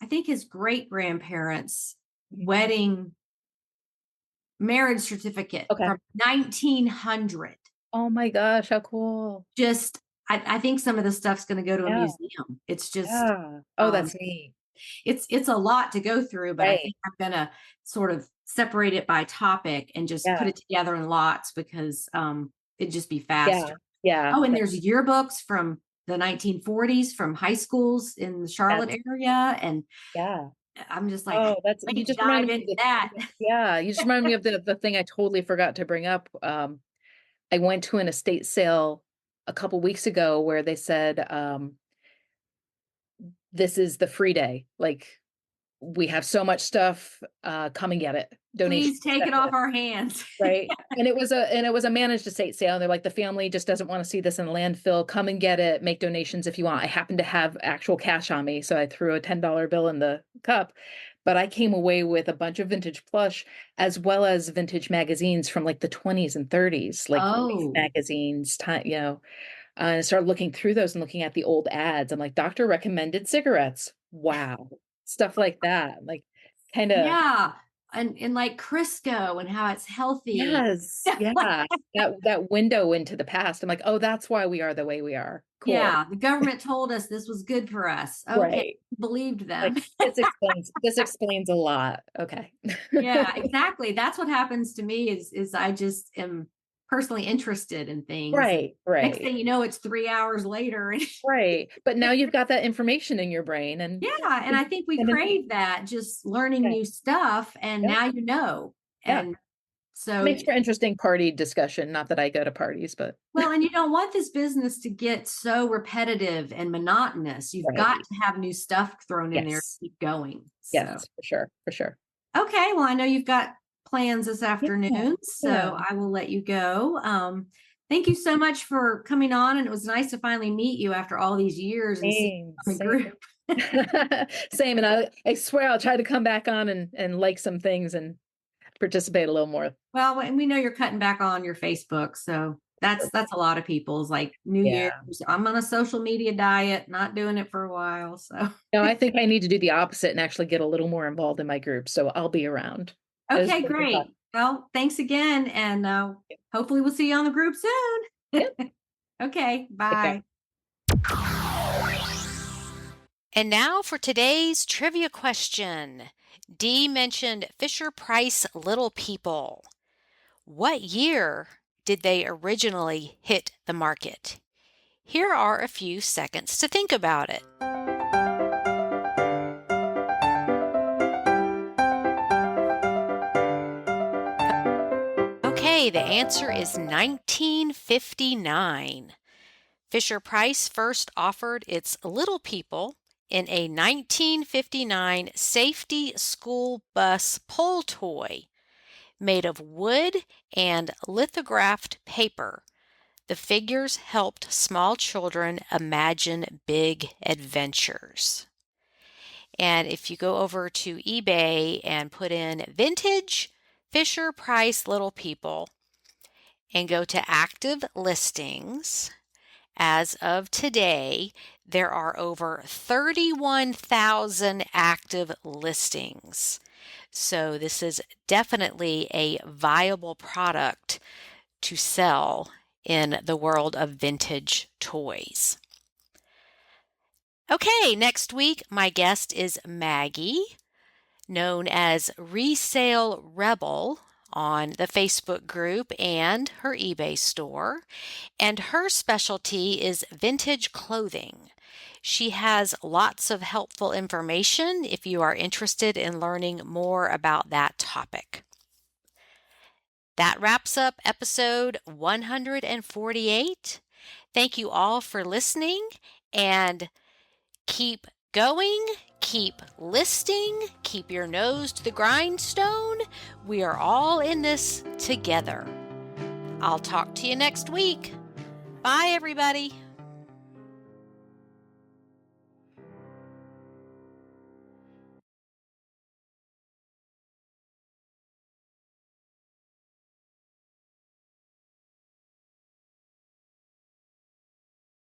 think his great-grandparents' Mhm. wedding marriage certificate Okay. from 1900. Oh my gosh, how cool. Just I think some of this stuff's gonna go to a Yeah. museum. It's just, Yeah. Oh, um that's neat. it's a lot to go through, but I Right. think I'm gonna sort of separate it by topic and just put Yeah. it together in lots because, it'd just be Yeah. faster. Yeah. Oh, and That there's yearbooks from the 1940s from high schools in the Charlotte that's area, and yeah. I'm just like, Oh, that's you "Wait, just dive reminded me into of that." the yeah, you just reminded me of the thing I totally forgot to bring up. I went to an estate sale a couple weeks ago where they said, "This is the free day. Like, we have so much stuff, come and get it. Donations "Please take it off accepted." our hands." Right? And it was a managed estate sale, and they're like, "The family just doesn't wanna see this in the landfill. Come and get it. Make donations if you want." I happen to have actual cash on me, so I threw a $10 bill in the cup, but I came away with a bunch of vintage plush as well as vintage magazines from, like, the '20s and '30s, like Life Oh, magazines, and I started looking through those and looking at the old ads. I'm like, "Doctor recommended cigarettes." Wow. Stuff like that, like, kinda yeah, and like Crisco and how it's healthy. yes, Like yeah. That window into the past. I'm like, "Oh, that's why we are the way we are. Cool." yeah, the government told us this was good for us. Okay, Right. believed Like, them. this explains a lot. Okay. Yeah, exactly. That's what happens to me is I just am personally interested in things. Right, Next right, thing you know, it's 3 hours later. And right. But now you've got that information in your brain and yeah, and and I think we and crave that, just learning okay. new stuff, and Yep, now you know. yeah. And so Makes for interesting party discussion, not that I go to parties, but well, and you don't want this business to get so repetitive and monotonous. You've got right. to have new stuff thrown in there to Yes. keep going. So Yes, for sure, for sure. okay, well, I know you've got plans this Yeah, afternoon, yeah. so I will let you go. Thank you so much for coming on, and it was nice to finally meet you after all these years and see Same, you on the same. group. Same, and I swear I'll try to come back on and like some things and participate a little more. Well, and we know you're cutting back on your Facebook, so that's a lot of people's like New Year's. Yeah. I'm on a social media diet, not doing it for a while. So No, I think I need to do the opposite and actually get a little more involved in my group, so I'll be around. It was okay, great to talk. great. Well, thanks again, and hopefully we'll see you on the group soon. Yep, Okay, take care. bye. And now for today's trivia question. Dee mentioned Fisher Price Little People. What year did they originally hit the market? Here are a few seconds to think about it. Okay, the answer is 1959. Fisher-Price first offered its Little People in a 1959 safety school bus pull toy made of wood and lithographed paper. The figures helped small children imagine big adventures. And if you go over to eBay and put in vintage Fisher-Price Little People and go to active listings, as of today, there are over 31,000 active listings. So this is definitely a viable product to sell in the world of vintage toys. Okay, next week my guest is Maggie, known as Resale Rebel on the Facebook group and her eBay store, and her specialty is vintage clothing. She has lots of helpful information if you are interested in learning more about that topic. That wraps up episode 148. Thank you all for listening, and keep going, keep listing, keep your nose to the grindstone. We are all in this together. I'll talk to you next week. Bye, everybody.